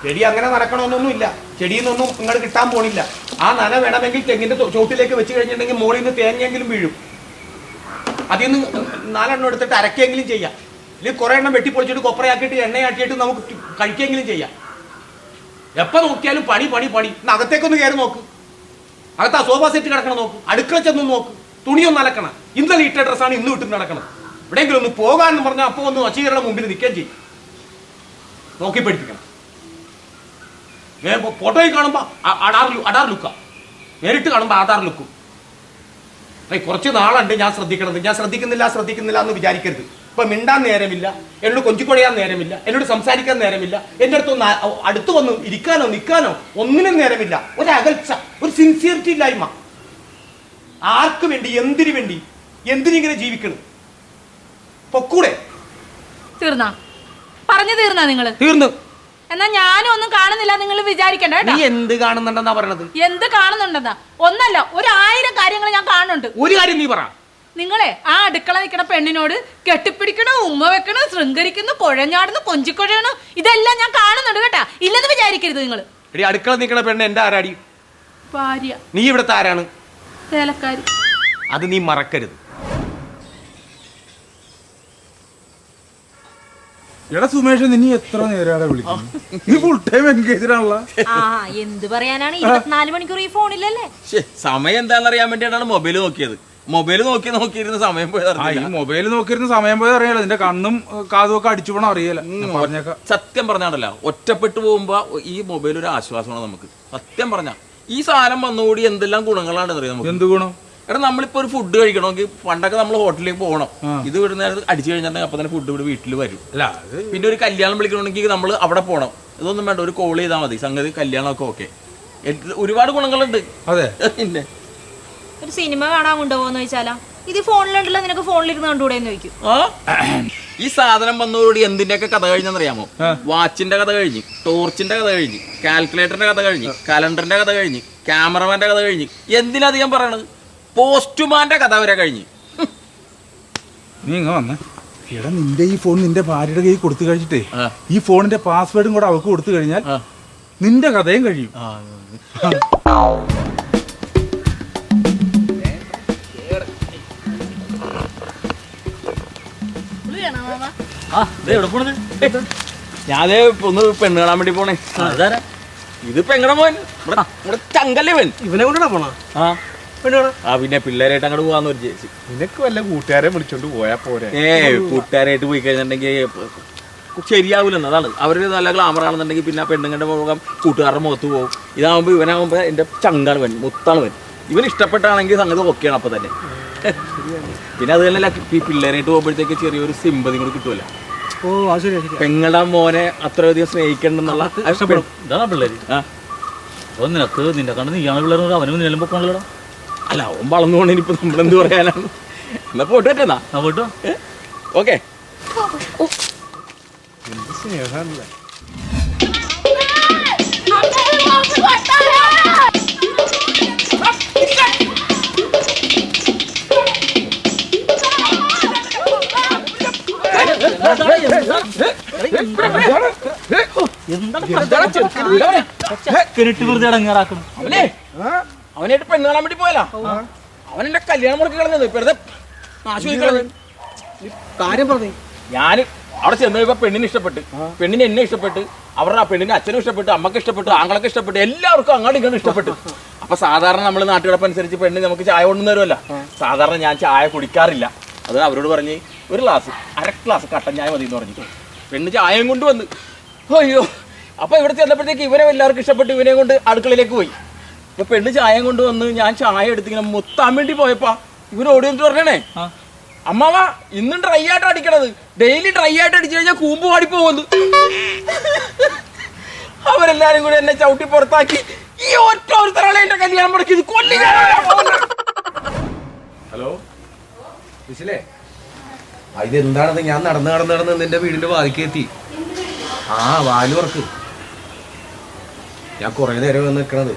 ചെടി അങ്ങനെ നനക്കണമെന്നൊന്നുമില്ല. ചെടിയിൽ നിന്നൊന്നും നിങ്ങൾ കിട്ടാൻ പോണില്ല. ആ നന വേണമെങ്കിൽ തെങ്ങിന്റെ ചോട്ടിലേക്ക് വെച്ച് കഴിഞ്ഞിട്ടുണ്ടെങ്കിൽ മുകളിൽ നിന്ന് തേങ്ങയെങ്കിലും വീഴും. അതിൽ നിന്ന് 4 എണ്ണം എടുത്തിട്ട് അരക്കെങ്കിലും ചെയ്യാം. ഇല്ലെങ്കിൽ കുറെ എണ്ണം വെട്ടിപ്പൊളിച്ചിട്ട് കൊപ്പറയാക്കിയിട്ട് എണ്ണയാക്കിയിട്ട് നമുക്ക് കഴിക്കെങ്കിലും ചെയ്യാം. എപ്പോൾ നോക്കിയാലും പണി പണി പണി. ഇന്ന് അകത്തേക്കൊന്ന് കയറി നോക്ക്. അകത്ത് ആ സോഫ സെറ്റ് കിടക്കണം നോക്ക്. അടുക്കള ചെന്ന് നോക്ക്. തുണിയൊന്നും അലക്കണം. ഇന്നലെ ഇട്ട ഡ്രസ്സാണ് ഇന്ന് ഇട്ടിട്ട് നടക്കണം. എവിടെയെങ്കിലും ഒന്ന് പോകാമെന്ന് പറഞ്ഞാൽ അപ്പോൾ ഒന്ന് വശീകരണം മുമ്പിൽ നിൽക്കുകയും ചെയ്യും. നോക്കി പഠിപ്പിക്കണം. ഫോട്ടോയിൽ കാണുമ്പോൾ അടാർ ലുക്കാ, നേരിട്ട് കാണുമ്പോൾ ആധാർ ലുക്കും. കുറച്ച് നാളുണ്ട് ഞാൻ ശ്രദ്ധിക്കണത്. ഞാൻ ശ്രദ്ധിക്കുന്നില്ല എന്ന് വിചാരിക്കരുത്. ഇപ്പൊ മിണ്ടാൻ നേരമില്ല, എന്നോട് കൊഞ്ചിക്കൊഴയാൻ നേരമില്ല, എന്നോട് സംസാരിക്കാൻ നേരമില്ല, എൻ്റെ അടുത്തൊന്ന് അടുത്ത് വന്ന് ഇരിക്കാനോ നിൽക്കാനോ ഒന്നിനും നേരമില്ല. ഒരു അകൽച്ച, ഒരു സിൻസിയറിറ്റി ഇല്ലായ്മ. ആർക്ക് വേണ്ടി, എന്തിനു വേണ്ടി, എന്തിനിങ്ങനെ ജീവിക്കണം? പൊക്കൂടെ? പറഞ്ഞു തീർന്നാ നിങ്ങള്? തീർന്നു. എന്നാ ഞാനും ഒന്നും കാണുന്നില്ല നിങ്ങൾ വിചാരിക്കണ്ട. നീ എന്ത് കാണുന്നുണ്ടെന്നാ പറയണത്? എന്ത് കാണുന്നുണ്ടെന്നാ? ഒന്നല്ല, 1000 കാര്യങ്ങൾ ഞാൻ കാണുന്നുണ്ട്. ഒരു കാര്യം നീ പറ. നിങ്ങളെ ആ അടുക്കള നിൽക്കണ പെണ്ണിനോട് കെട്ടിപ്പിടിക്കണോ, ഉമ്മ വെക്കണോ, ശൃംഗരിക്കുന്നു, കുഴഞ്ഞാടുന്നു, കൊഞ്ചിക്കൊഴയണോ, ഇതെല്ലാം ഞാൻ കാണുന്നുണ്ട് കേട്ടാ. ഇല്ലെന്ന് വിചാരിക്കരുത് നിങ്ങൾ. അടുക്കള നിൽക്കണ പെണ്ണ് എന്റെ ആരാടി? ഭാര്യ. നീ ഇവിടുത്തെ ആരാണ്? വേലക്കാരി. അത് നീ മറക്കരുത്. എടാ സുമേഷ്, നീ എത്ര നേരം വിളിക്കുന്നു? നീ ഫുൾ ടൈം എൻഗേജ്ഡ് ആണല്ലോ. എന്ത് പറയാനാണ്, 24 മണിക്കൂർ ഈ ഫോണിലല്ലേ. സമയം എന്താണെന്നറിയാൻ വേണ്ടിയിട്ടാണ് മൊബൈൽ നോക്കിയത്. മൊബൈൽ നോക്കിയിരുന്ന സമയം പോയത്. ഈ മൊബൈൽ നോക്കിയിരുന്ന സമയം പോയത് അറിയാലോ. നിന്റെ കണ്ണും കാതും ഒക്കെ അടിച്ചു പോണ അറിയാല. സത്യം പറഞ്ഞാണ്ടല്ലോ, ഒറ്റപ്പെട്ടു പോകുമ്പോ ഈ മൊബൈൽ ഒരു ആശ്വാസമാണ് നമുക്ക്. സത്യം പറഞ്ഞ ഈ സാധനം വന്നുകൂടി എന്തെല്ലാം ഗുണങ്ങളാണ് അറിയാം നമുക്ക്. എന്ത് ഗുണം? എടാ, നമ്മളിപ്പോ ഒരു ഫുഡ് കഴിക്കണമെങ്കിൽ പണ്ടൊക്കെ നമ്മൾ ഹോട്ടലിലേക്ക് പോകണം. ഇത് വിടുന്ന അടിച്ചു കഴിഞ്ഞിട്ടുണ്ടെങ്കിൽ അപ്പൊ തന്നെ ഫുഡ് ഇവിടെ വീട്ടിൽ വരും. പിന്നെ ഒരു കല്യാണം വിളിക്കണമെങ്കിൽ നമ്മൾ അവിടെ പോകണം. ഇതൊന്നും വേണ്ട, ഒരു കോൾ ചെയ്താൽ മതി, സംഗതി കല്യാണമൊക്കെ ഓക്കെ. ഒരുപാട് ഗുണങ്ങളുണ്ട്. അതെ. പിന്നെ ഒരു സിനിമ കാണാൻ കൊണ്ടുപോകുന്ന ചോദിച്ചാലോ, ഇത് ഫോണിലുണ്ടല്ലോ, നിനക്ക് ഫോണിലിരുന്ന് കണ്ടുകൂടെ എന്ന് ചോദിക്കും. ഈ സാധനം വന്നതോടുകൂടി എന്തിന്റെയൊക്കെ കഥ കഴിഞ്ഞെന്നറിയാമോ? വാച്ചിന്റെ കഥ കഴിഞ്ഞ്, ടോർച്ചിന്റെ കഥ കഴിഞ്ഞ്, കാൽക്കുലേറ്ററിന്റെ കഥ കഴിഞ്ഞ്, കലണ്ടറിന്റെ കഥ കഴിഞ്ഞ്, ക്യാമറമാന്റെ കഥ കഴിഞ്ഞ്, എന്തിനധികം പറയണത്, പോസ്റ്റ്മാന്റെ കഥ വരെ കഴിഞ്ഞ്. നീ ഇങ്ങ വന്നേ. എടാ, നിന്റെ ഈ ഫോൺ നിന്റെ ഭാര്യയുടെ കയ്യിൽ കൊടുത്തു കഴിച്ചിട്ടേ ഈ ഫോണിന്റെ പാസ്വേഡും കൂടെ അവൾക്ക് കൊടുത്തു കഴിഞ്ഞാൽ നിന്റെ കഥയും കഴിയും. ഞാനേ ഒന്ന് പെണ്ണ് കാണാൻ വേണ്ടി പോണേ. ഇതിപ്പോ എങ്ങനെ പോൻ? ചങ്കല്ലേ വൻ. ഇവനെ കൊണ്ടാ പോണ? പിന്നെ പിള്ളേരായിട്ട് അങ്ങോട്ട് പോവാന്ന് വിചാരിച്ചു. നിനക്ക് വല്ല കൂട്ടുകാരെ വിളിച്ചോണ്ട് പോയാ പോരെ? കൂട്ടുകാരായിട്ട് പോയി കഴിഞ്ഞിട്ടുണ്ടെങ്കിൽ ശരിയാവൂലെന്ന്. അതാണ് അവര് നല്ല ഗ്ലാമർ ആണെന്നുണ്ടെങ്കിൽ പിന്നെ പെണ്ണുങ്ങളുടെ മുഖം കൂട്ടുകാരുടെ മുഖത്ത് പോകും. ഇതാവുമ്പോ ഇവനാകുമ്പോ എന്റെ ചങ്കാണ് വൻ, മുത്താണ് വൻ. ഇവന് ഇഷ്ടപ്പെട്ടാണെങ്കിൽ സംഗതി ഓക്കെയാണ് അപ്പൊ തന്നെ. പിന്നെ അത് തന്നെ ഈ പിള്ളേരായിട്ട് പോകുമ്പോഴത്തേക്ക് ചെറിയൊരു സിമ്പതി കൂടി കിട്ടുമല്ലോ. പെങ്ങളുടെ മോനെ അത്രയധികം സ്നേഹിക്കണ്ടെന്നുള്ള ഇതാണ് പിള്ളേര്. നിനക്ക് നിന്റെ കണ്ട് നീയാണ് പിള്ളേർ, അവന് നിലമ്പോ പോകണല്ലോ. അല്ല, അവൻ വളർന്നു പോണേ. ഇനിയിപ്പോ നമ്മളെന്ത് പറയാനാണ്? എന്നാ പോയിട്ട് പറ്റുന്നാ പോട്ടോ. ഓക്കെ. സ്നേഹമല്ലേ? വെറുതെ അടങ്ങാറാക്കണം. അവനായിട്ട് പെണ്ണ് കാണാൻ വേണ്ടി പോയല്ലോ. അവൻ എന്റെ കല്യാണം മുടക്കി കളഞ്ഞത്. വെറുതെ കാര്യം പറഞ്ഞു. ഞാൻ അവിടെ ചെന്ന് കഴിയുമ്പോ പെണ്ണിനെ ഇഷ്ടപ്പെട്ട്, പെണ്ണിനെ എന്നെ ഇഷ്ടപ്പെട്ട്, അവരുടെ പെണ്ണിന്റെ അച്ഛനും ഇഷ്ടപ്പെട്ട്, അമ്മക്ക് ഇഷ്ടപ്പെട്ടു, ആങ്ങളൊക്കെ ഇഷ്ടപ്പെട്ടു, എല്ലാവർക്കും അങ്ങോട്ടും ഇങ്ങോട്ടും ഇഷ്ടപ്പെട്ടു. അപ്പൊ സാധാരണ നമ്മൾ നാട്ടുകിടപ്പനുസരിച്ച് പെണ്ണ് നമുക്ക് ചായ കൊണ്ടുവന്ന് തരുമല്ലോ. സാധാരണ ഞാൻ ചായ കുടിക്കാറില്ല. അത് അവരോട് പറഞ്ഞ് ഒരു ഗ്ലാസ്, 1/2 ഗ്ലാസ് കട്ടൻ ചായ മതി എന്ന് പറഞ്ഞു. പെണ്ണ് ചായയും കൊണ്ടുവന്ന്. അയ്യോ, അപ്പൊ ഇവിടെ ചെന്നപ്പോഴത്തേക്ക് ഇവരെ എല്ലാവർക്കും ഇഷ്ടപ്പെട്ട് ഇവനെ കൊണ്ട് അടുക്കളയിലേക്ക് പോയി. അപ്പൊ പെണ്ണ് ചായയും കൊണ്ടുവന്ന് ഞാൻ ചായ എടുത്തിങ്ങനെ മുത്താൻ വേണ്ടി പോയപ്പോ ഇവരോട് എന്നിട്ട് പറഞ്ഞേ, അമ്മാവ ഇന്നും ഡ്രൈ ആയിട്ട് അടിക്കണത്, ഡെയിലി ഡ്രൈ ആയിട്ട് അടിച്ചു കഴിഞ്ഞാൽ കൂമ്പ് പാടി പോകുന്നു. അവരെല്ലാരും കൂടി എന്നെ ചവിട്ടി പുറത്താക്കി. ഈ ഒറ്റ ഒരുത്തരാളെ എന്റെ കല്യാണം മുടക്കി. ഇത് കൊല്ലി. ഹലോ വിശിലേ, ഇതെന്താണത്? ഞാൻ നടന്ന് നിന്റെ വീടിന്റെ വാതിക്കെത്തി. വാല് വർക്ക്. ഞാൻ കുറെ നേരം വന്ന് നിൽക്കണത്.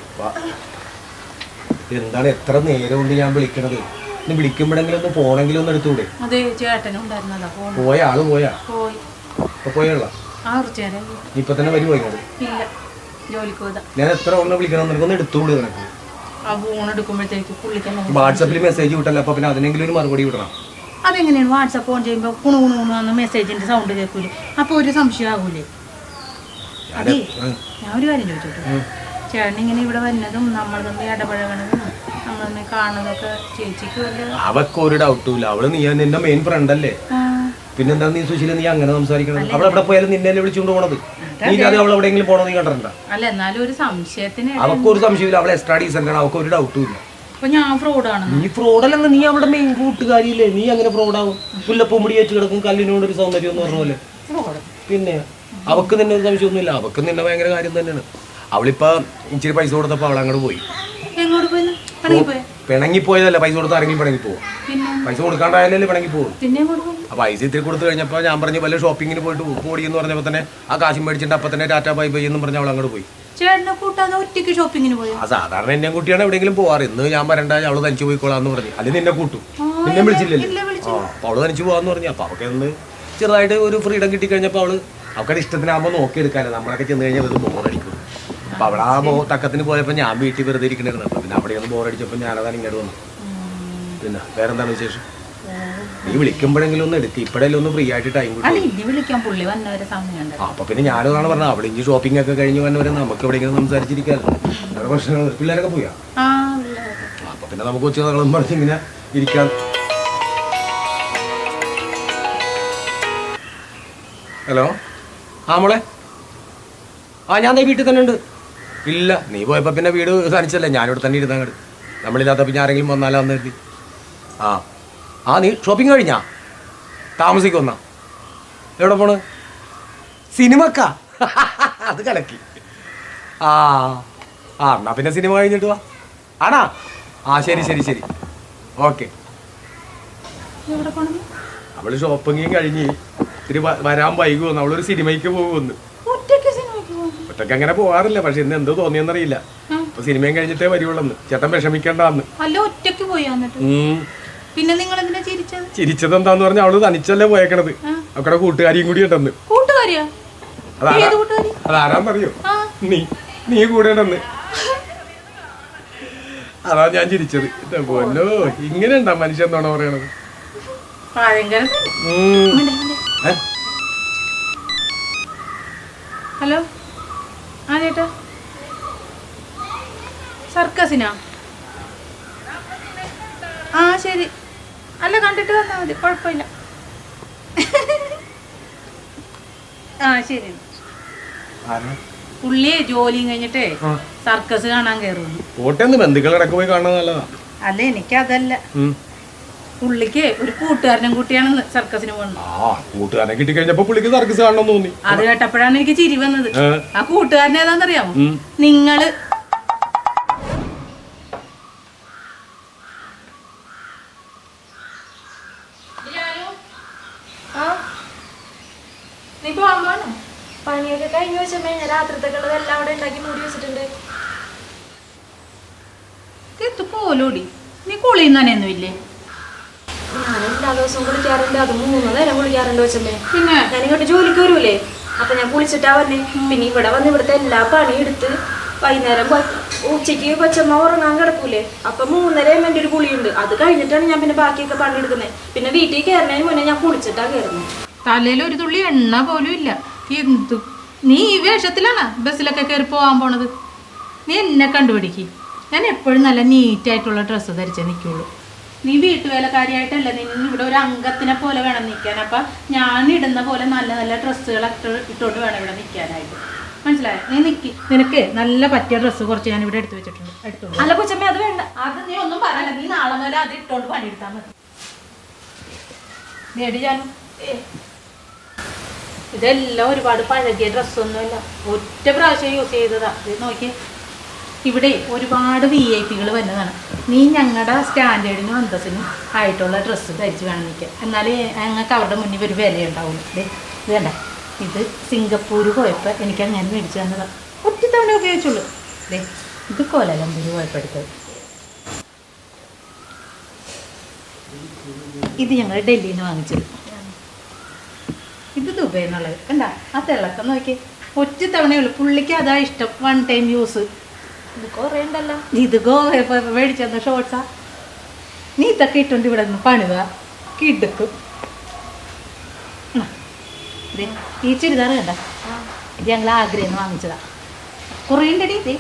എന്താണ് എത്ര നേരം കൊണ്ട് ഞാൻ വിളിക്കണത്? ഇന്ന് വിളിക്കുമ്പോഴെങ്കിലും ഒന്ന് പോണെങ്കിലും ഒന്ന് എടുത്തൂടെ? പോയ ആള് പോയാ? പോയുള്ള ആ കുറച്ച് നേരം ഇപ്പൊ തന്നെ വരുമോ ഇങ്ങോട്ട്? ഇല്ല, ജോലിക്ക് പോയതാ. ഞാൻ എത്ര ഒന്ന് വിളിക്കണം, നിനക്കൊന്ന് എടുത്തോളൂ. നിനക്ക് ആ ഫോൺ എടുക്കുമ്പോഴത്തേക്ക് പുള്ളിക്ക് വാട്സാപ്പിൽ മെസ്സേജ് വിട്ടല്ലോ, അപ്പൊ പിന്നെ അതിനെങ്കിലും ഒരു മറുപടി വിടണം. അതെങ്ങനെയാണ് വാട്സാപ്പ് ഓൺ ചെയ്യുമ്പോൾ കുണുകുണുന്ന് മെസ്സേജിന്റെ സൗണ്ട് കേൾക്കൂലേ? അപ്പൊ ഒരു സംശയം ആകൂലേ? അതെ, ഞാൻ ഒരു കാര്യം ചോദിച്ചോട്ടെ. ചേട്ടൻ ഇങ്ങനെ ഇവിടെ വരുന്നതും നമ്മൾ തമ്മിൽ ഇടപഴകണതും നമ്മൾ തമ്മിൽ കാണുന്നതൊക്കെ ചേച്ചിക്ക് വല്ല അവക്ക് ഒരു ഡൗട്ടും ഇല്ല. അവള് നീ നിന്റെ മെയിൻ ഫ്രണ്ട് അല്ലേ? പിന്നെന്താ നീ സുശീല, നീ അങ്ങനെ സംസാരിക്കണം? അവൾ എവിടെ പോയാലും നിന്നെ വിളിച്ചുകൊണ്ട് പോണത്. നീ അത് അവൾ എവിടെയെങ്കിലും പോണോ നീ കണ്ടിട്ടുണ്ടോ? അല്ല, എന്നാലും ഒരു സംശയത്തിന് അവക്കൊരു സംശയമില്ല. അവൾ എക്സ്ട്രാ ഡീസന്റ് ആണ്, അവർക്ക് ഒരു ഡൗട്ടും ഇല്ല. അപ്പൊ ഞാൻ ഫ്രോഡാണ്. നീ ഫ്രോഡല്ലെന്ന്, നീ അവളുടെ മെയിൻ കൂട്ടുകാരിയില്ലേ? നീ അങ്ങനെ ഫ്രോഡാവും? പുല്ലപ്പൂമ്പടി വെച്ച് കിടക്കും കല്ലിനോട് ഒരു സൗന്ദര്യം എന്ന് പറഞ്ഞ പോലെ. പിന്നെ അവക്ക് നിന്നെ ഒരു സംശയമൊന്നുമില്ല. അവക്ക് നിന്നെ ഭയങ്കര കാര്യം തന്നെയാണ്. അവളിപ്പോ ഇച്ചിരി പൈസ കൊടുത്തപ്പോ അവൾ അങ്ങോട്ട് പോയി. എങ്ങോട്ട് പോയി? പിണങ്ങിപ്പോയതല്ല, പൈസ കൊടുത്ത് ആരെങ്കിലും പിണങ്ങി പോകും. പൈസ കൊടുക്കാണ്ടായാലല്ലേ പിണങ്ങി പോകും. പിന്നെ ആ പൈസ ഇത്തിരി കൊടുത്തു കഴിഞ്ഞപ്പോ ഞാൻ പറഞ്ഞു വല്ല ഷോപ്പിങ്ങിന് പോയിട്ട് പോടി എന്ന് പറഞ്ഞപ്പോ തന്നെ ആ കാശും മേടിച്ചിട്ട് അപ്പൊ തന്നെ ടാറ്റാ ബൈ ബൈ എന്ന് പറഞ്ഞ അവൾ അങ്ങോട്ട് പോയി. ചേട്ടനെ കൂട്ടാതെ ഒറ്റയ്ക്ക് ഷോപ്പിങ്ങിന് പോയി? ആ സാധാരണ എന്നെ കുട്ടിയാണ് എവിടെയെങ്കിലും പോവാറ്. ഇന്ന് ഞാൻ വരണ്ട, അവള് തനിച്ചു പോയിക്കോളാന്ന് പറഞ്ഞു. അല്ലെങ്കിൽ നിന്നെ കൂട്ടും. നിന്നെ വിളിച്ചില്ലല്ലോ. അപ്പൊ അവള് തനിച്ചു പോവാന്ന് പറഞ്ഞു. അപ്പൊ അവൾക്ക് ഒന്ന് ചെറുതായിട്ട് ഒരു ഫ്രീഡം കിട്ടി കഴിഞ്ഞപ്പോ അവക്കടെ ഇഷ്ടത്തിനാകുമ്പോ നോക്കിയെടുക്കാല്ലോ. നമ്മളൊക്കെ ചെന്ന് കഴിഞ്ഞാൽ അത് ബോറടിക്കും. അപ്പൊ അവിടെ ആ തക്കത്തിന് പോയപ്പോ ഞാൻ വീട്ടിൽ വെറുതെ ഇരിക്കണായിരുന്നു. അപ്പൊ പിന്നെ അവിടെ ഒന്ന് ബോറടിച്ചപ്പോ ഞാനതാണ് ഇങ്ങോട്ട് വന്നു. പിന്നെ വേറെന്താണ് വിശേഷം? നീ വിളിക്കുമ്പോഴെങ്കിലും ഒന്ന് എടുത്ത് ഇപ്പഴെല്ലാം ഒന്ന് ഫ്രീ ആയിട്ട് ടൈം വിളിക്കാൻ പുള്ളി വന്നവരെ സമയം. അപ്പൊ പിന്നെ ഞാനതാണ് പറഞ്ഞത്, അവിടെ ഇഞ്ചി ഷോപ്പിംഗ് ഒക്കെ കഴിഞ്ഞ് വന്നവരെ നമുക്ക് എവിടെയെങ്കിലും സംസാരിച്ചിരിക്കാമല്ലോ. വേറെ പ്രശ്നങ്ങൾ പിള്ളേരൊക്കെ പോയാ? അപ്പൊ പിന്നെ നമുക്ക് ഉച്ചകളും പറഞ്ഞ് ഇങ്ങനെ ഇരിക്കാം. ഹലോ, ആ മോളെ, ആ ഞാൻ വീട്ടിൽ തന്നെ ഉണ്ട്. ഇല്ല, നീ പോയപ്പോ പിന്നെ വീട് തനിച്ചല്ലേ, ഞാനിവിടെ തന്നെ ഇരുന്നങ്ങട്. നമ്മളില്ലാത്ത പിന്നെ ആരെങ്കിലും വന്നാലോ അന്ന് കരുതി. ആ നീ ഷോപ്പിംഗ് കഴിഞ്ഞാ? താമസിക്കൊന്നാ? എവിടെ പോണ്? സിനിമക്കാ? അത് കലക്കി. എന്നാ പിന്നെ സിനിമ കഴിഞ്ഞിട്ട് വാ. ആണാ? ശരി ശരി ശരി, ഓക്കെ. അവള് ഷോപ്പിംഗ് കഴിഞ്ഞ് ഇത്തിരി വരാൻ വൈകുമെന്ന്. അവളൊരു സിനിമയ്ക്ക് പോകുമെന്ന്. ഒറ്റയ്ക്ക് അങ്ങനെ പോകാറില്ല, പക്ഷെ ഇന്ന് എന്തോ തോന്നിയെന്നറിയില്ല. അപ്പൊ സിനിമയും കഴിഞ്ഞിട്ടേ വരുവുള്ളന്ന്. ചേട്ടൻ വിഷമിക്കണ്ടെന്ന്. പിന്നെ നിങ്ങൾ എന്തിനാ ചിരിച്ചത്? ചിരിച്ചത് എന്താന്ന് പറഞ്ഞാൽ അവള് തനിച്ചല്ലേ പോയേക്കണത്. അവക്കടെ കൂട്ടുകാരിയും കൂടി ഉണ്ടെന്ന്. അതാരാന്നറിയോ? നീ കൂടെ ഉണ്ടെന്ന്. അതാ ഞാൻ ചിരിച്ചത്. പോലോ, ഇങ്ങനെ ഉണ്ടാ മനുഷ്യൻ എന്നാണോ പറയണത്? ഹലോ, ആ ചേട്ടാ, സർക്കസിനാ? ശരി. അല്ല, കണ്ടിട്ട് വന്നാൽ മതി, കുഴപ്പമില്ല. ശരി. പുള്ളിയെ ജോലിയും കഴിഞ്ഞിട്ടേ സർക്കസ് കാണാൻ കയറുന്നു. ബന്ധുക്കളടക്കം പോയി കാണാൻ നല്ലതാ. അല്ല, എനിക്കതല്ല. പുള്ളിക്ക് ഒരു കൂട്ടുകാരനും കൂട്ടിയാണ് സർക്കസിന് പോകുന്നത്. കൂട്ടുകാരനെ കിട്ടി കഴിഞ്ഞപ്പോ പുള്ളിക്ക് സർക്കസ് കാണണം തോന്നി. അത് കേട്ടപ്പോഴാണ് എനിക്ക് ചിരി വന്നത്. ആ കൂട്ടുകാരൻ ഏതാന്നറിയാമോ? നിങ്ങള്. പണിയൊക്കെ കഴിഞ്ഞു വെച്ചമ്മേ, ഞാൻ രാത്രിത്തേക്കുള്ളതെല്ലാം അവിടെ ഉണ്ടാക്കി മൂടി വെച്ചിട്ടുണ്ട്. പോലോടി, നീ കുളിയുന്നൊന്നും ഇല്ലേ? ഞാൻ എല്ലാ ദിവസവും കുളിക്കാറുണ്ട്. അത് 3 നേരം കുളിക്കാറുണ്ട് വെച്ചമ്മേ. പിന്നെ ഞാൻ ഇങ്ങോട്ട് ജോലിക്ക് വരൂലേ, അപ്പൊ ഞാൻ കുളിച്ചിട്ടാ വന്നേ. പിന്നെ ഇവിടെ വന്ന് ഇവിടുത്തെ എല്ലാ പണിയും എടുത്ത് വൈകുന്നേരം ഉച്ചയ്ക്ക് കൊച്ചമ്മ ഉറങ്ങാൻ കിടക്കൂലേ, അപ്പൊ 3:30 എൻ്റെ ഒരു കുളിയുണ്ട്. അത് കഴിഞ്ഞിട്ടാണ് ഞാൻ പിന്നെ ബാക്കിയൊക്കെ പണി എടുക്കുന്നത്. പിന്നെ വീട്ടിൽ കയറുന്നതിന് മുന്നേ ഞാൻ കുളിച്ചിട്ടാ കയറുന്നത്. തലയിൽ ഒരു തുള്ളി എണ്ണ പോലും ഇല്ല. എന്തു നീ ഈ വേഷത്തിലാണ് ബസ്സിലൊക്കെ കയറി പോകാൻ പോണത്? നീ എന്നെ കണ്ടുപിടിക്ക്. ഞാൻ എപ്പോഴും നല്ല നീറ്റായിട്ടുള്ള ഡ്രസ്സ് ധരിച്ചേ നിൽക്കുള്ളൂ. നീ വീട്ടുവേലക്കാരിയായിട്ടല്ല, നിന്ന് ഇവിടെ ഒരു അംഗത്തിനെ പോലെ വേണം നിൽക്കാൻ. അപ്പം ഞാൻ ഇടുന്ന പോലെ നല്ല നല്ല ഡ്രസ്സുകളൊക്കെ ഇട്ടുകൊണ്ട് വേണം ഇവിടെ നിൽക്കാനായിട്ട്. മനസ്സിലായോ? നീ നിൽക്കി. നിനക്ക് നല്ല പറ്റിയ ഡ്രസ്സ് കുറച്ച് ഞാൻ ഇവിടെ എടുത്തു വെച്ചിട്ടുണ്ട്. എടുത്തോളൂ. അല്ല കൊച്ചമ്മ, അത് വേണ്ട. അത് നീ ഒന്നും പറയല്ല. നീ നാളെ മുതൽ അത് ഇട്ടുകൊണ്ട് പണിയെടുത്താൽ മതി. നേടി ഞാനും ഇതെല്ലാം ഒരുപാട് പഴകിയ ഡ്രസ്സൊന്നുമില്ല, ഒറ്റ പ്രാവശ്യം യൂസ് ചെയ്തതാ. ഇത് നോക്കി, ഇവിടെ ഒരുപാട് VIP കൾ വരുന്നതാണ്. നീ ഞങ്ങളുടെ സ്റ്റാൻഡേർഡിനും അന്തസ്സിനും ആയിട്ടുള്ള ഡ്രസ്സ് ധരിച്ച് വേണം നിൽക്കാൻ. എന്നാലേ ഞങ്ങൾക്ക് അവരുടെ മുന്നിൽ ഒരു വിലയുണ്ടാവുള്ളൂ. ഇത് വേണ്ട, ഇത് സിംഗപ്പൂർ പോയപ്പോൾ എനിക്ക് അങ്ങനെ മേടിച്ചു തന്നതാണ്. ഒറ്റ തവണ ഉപയോഗിച്ചുള്ളൂ. ഇത് കോലാലംപൂർ പോയപ്പോൾ എടുത്തത്. ഇത് ഞങ്ങൾ ഡൽഹിയിൽ നിന്ന് വാങ്ങിച്ചത്. ഇത് ദുബായ്. എന്നുള്ളത് കണ്ടാ ആ തിളക്കം നോക്കി ഒറ്റ തവണയുള്ളൂ പുള്ളിക്ക് അതാ ഇഷ്ടം 1 ടൈം യൂസ്. ഇത് കുറേ ഉണ്ടല്ലോ. ഇത് ഗോവ മേടിച്ചെന്ന ഷോർട്സാ. നീ ഇതൊക്കെ ഇട്ടുണ്ട് ഇവിടെ നിന്ന് പണിത കിടക്കും. ഈ ചുരിദാർ കണ്ട ഇത് ഞങ്ങൾ ആഗ്രഹം വാങ്ങിച്ചതാ. കുറേ ഉണ്ടടി ഇത്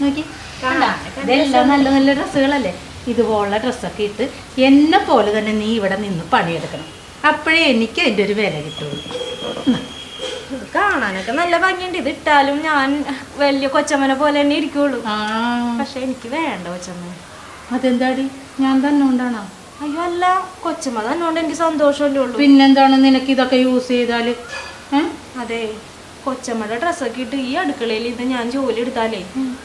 നോക്കി കണ്ടാ. ഇതെല്ലാം നല്ല നല്ല ഡ്രസ്സുകളല്ലേ. ഇതുപോലുള്ള ഡ്രസ്സൊക്കെ ഇട്ട് എന്നെ പോലെ തന്നെ നീ ഇവിടെ നിന്ന് പണിയെടുക്കണം. അപ്പോഴേ എനിക്ക് അതിൻ്റെ ഒരു വില കിട്ടുള്ളൂ. ഇത് കാണാനൊക്കെ നല്ല ഭംഗിയുണ്ട്. ഇത് ഇട്ടാലും ഞാൻ വലിയ കൊച്ചമ്മനെ പോലെ തന്നെ ഇരിക്കുള്ളൂ. പക്ഷെ എനിക്ക് വേണ്ട കൊച്ചമ്മ. അതെന്താടി ഞാൻ തന്നെ കൊണ്ടാണോ? അയ്യോ അല്ല, കൊച്ചമ്മ തന്നോണ്ട് എനിക്ക് സന്തോഷമല്ലേ ഉള്ളൂ. പിന്നെന്താണ് നിനക്ക് ഇതൊക്കെ യൂസ് ചെയ്താല്? അതെ, കൊച്ചമ്മയുടെ ഡ്രസ്സൊക്കെ ഇട്ട് ഈ അടുക്കളയിൽ ഇത് ഞാൻ ജോലി എടുത്താലേ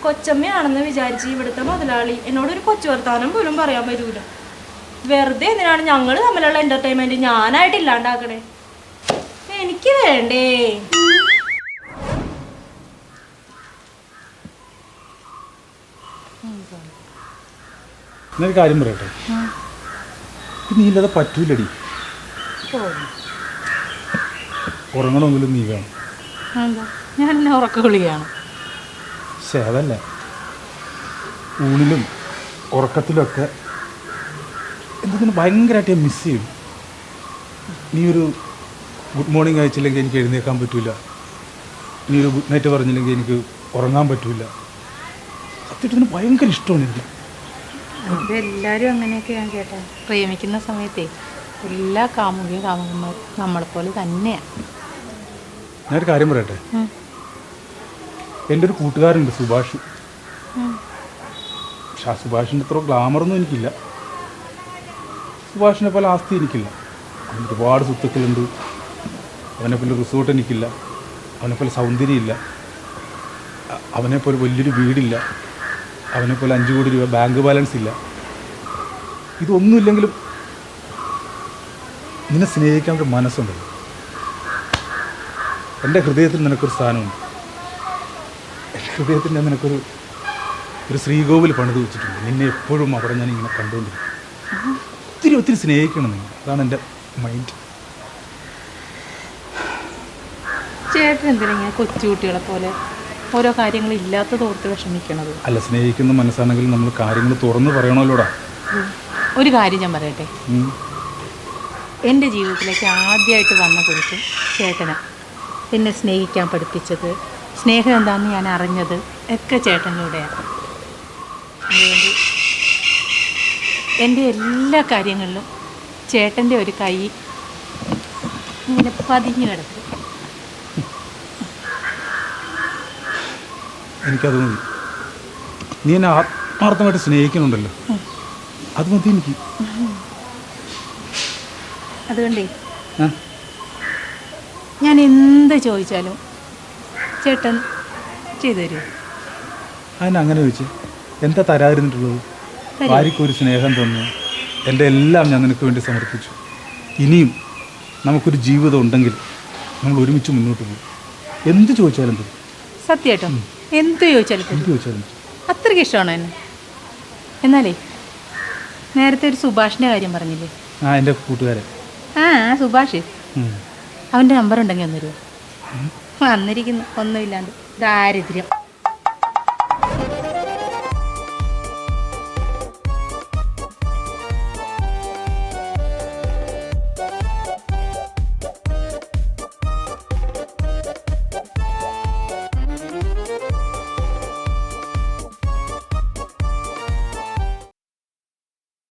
കൊച്ചമ്മയാണെന്ന് വിചാരിച്ച് ഇവിടുത്തെ മുതലാളി എന്നോടൊരു കൊച്ചു വർത്താനം പോലും പറയാൻ പറ്റൂല. വെറുതെ എന്തിനാണ് ഞങ്ങൾ തമ്മിലുള്ള എന്റർടൈൻമെന്റ് ഞാനായിട്ട് ഇല്ലാണ്ടാക്കണേ? എനിക്ക് വേണ്ടേ. എന്നൊരു കാര്യം പറയട്ടെ, നീ ഇല്ലാതെ പറ്റൂലടി. ഉറങ്ങണമെങ്കിലും നീ വേണം. ഞാൻ എന്നെ ഉറക്ക ഗുളികയാണ്. പക്ഷേ അതല്ല, ഊണിലും ഉറക്കത്തിലൊക്കെ എന്തെങ്കിലും ഭയങ്കരമായിട്ട് ഞാൻ മിസ് ചെയ്യും. നീ ഒരു ഗുഡ് മോർണിംഗ് അയച്ചില്ലെങ്കിൽ എനിക്ക് എഴുന്നേക്കാൻ പറ്റില്ല. നീ ഒരു ഗുഡ് നൈറ്റ് പറഞ്ഞില്ലെങ്കിൽ എനിക്ക് ഉറങ്ങാൻ പറ്റില്ല. സത്യത്തിന് ഭയങ്കര ഇഷ്ടമാണ് എനിക്ക്. ഇതെല്ലാവരും അങ്ങനെയൊക്കെയാണ് ചേട്ടാ. പ്രേമിക്കുന്ന സമയത്തേ എല്ലാ കാമുകന്മാരും നമ്മളെപ്പോലെ തന്നെയാണ്. ഞാനൊരു കാര്യം പറയട്ടെ, എൻ്റെ ഒരു കൂട്ടുകാരുണ്ട് സുഭാഷ്. പക്ഷെ ആ സുഭാഷിൻ്റെ അത്ര ഗ്ലാമറൊന്നും എനിക്കില്ല. സുഭാഷിനെ പോലെ ആസ്തി എനിക്കില്ല. അവന് ഒരുപാട് സ്വത്തുക്കളുണ്ട്. അവനെപ്പോലെ റിസോർട്ട് എനിക്കില്ല. അവനെപ്പോലെ സൗന്ദര്യമില്ല. അവനെപ്പോലെ വലിയൊരു വീടില്ല. അവനെപ്പോലെ 5 കോടി രൂപ ബാങ്ക് ബാലൻസ് ഇല്ല. ഇതൊന്നുമില്ലെങ്കിലും നിന്നെ സ്നേഹിക്കാൻ ഒരു മനസ്സുണ്ടല്ലോ. എൻ്റെ ഹൃദയത്തിൽ നിനക്കൊരു സ്ഥാനമുണ്ട്. എൻ്റെ ഹൃദയത്തിൽ ഞാൻ നിനക്കൊരു ശ്രീകോവിൽ പണിത് വെച്ചിട്ടുണ്ട്. നിന്നെ എപ്പോഴും അവിടെ ഞാൻ ഇങ്ങനെ കണ്ടുകൊണ്ടിരിക്കും. ഒത്തിരി സ്നേഹിക്കണം നിങ്ങൾ. അതാണ് എൻ്റെ മൈൻഡ്. ചേട്ടൻ എന്തിനാ ഇങ്ങനെ കൊച്ചുകുട്ടികളെ പോലെ ഓരോ കാര്യങ്ങൾ ഇല്ലാത്തത് ഓർത്ത് വിഷമിക്കണത്? അല്ല, സ്നേഹിക്കുന്ന മനസ്സാണെങ്കിൽ നമ്മൾ കാര്യങ്ങൾ തുറന്ന് പറയണമല്ലോടാ. ഒരു കാര്യം ഞാൻ പറയട്ടെ, എൻ്റെ ജീവിതത്തിലേക്ക് ആദ്യമായിട്ട് വന്ന പുരുഷൻ ചേട്ടനാ. എന്നെ സ്നേഹിക്കാൻ പഠിപ്പിച്ചത്, സ്നേഹം എന്താണെന്ന് ഞാൻ അറിഞ്ഞത് ഒക്കെ ചേട്ടനിലൂടെയാണ്. അതുകൊണ്ട് എൻ്റെ എല്ലാ കാര്യങ്ങളിലും ചേട്ടൻ്റെ ഒരു കൈ ഇങ്ങനെ പതിഞ്ഞു കിടക്കും. എനിക്കത് മതി. നീ എന്നെ ആത്മാർത്ഥമായിട്ട് സ്നേഹിക്കുന്നുണ്ടല്ലോ, അത് മതി എനിക്ക്. അതുകൊണ്ടേ ഞാൻ എന്ത് ചോദിച്ചാലും ചേട്ടൻ ചെയ്തു തരുമോ? അതിനങ്ങനെ ചോദിച്ചു എന്താ തരാതിരുന്നിട്ടുള്ളത്? ഭാര്യയ്ക്കൊരു സ്നേഹം തന്നു. എൻ്റെ എല്ലാം ഞാൻ നിനക്ക് വേണ്ടി സമർപ്പിച്ചു. ഇനിയും നമുക്കൊരു ജീവിതം ഉണ്ടെങ്കിൽ നമ്മൾ ഒരുമിച്ച് മുന്നോട്ട് പോകും. എന്ത് ചോദിച്ചാലും തരും. സത്യമായിട്ടോ? എന്ത് ചോദിച്ചാലും എന്ത് ചോദിച്ചാലും അത്രയ്ക്ക് ഇഷ്ടമാണോ എന്നെ? എന്നാലേ നേരത്തെ ഒരു സുഭാഷിൻ്റെ കാര്യം പറഞ്ഞില്ലേ? എൻ്റെ കൂട്ടുകാരൻ. സുഭാഷ്, അവൻ്റെ നമ്പർ ഉണ്ടെങ്കിൽ ഒന്ന് തരുമോ? വന്നിരിക്കുന്നു ഒന്നുമില്ലാണ്ട് ദാരിദ്ര്യം.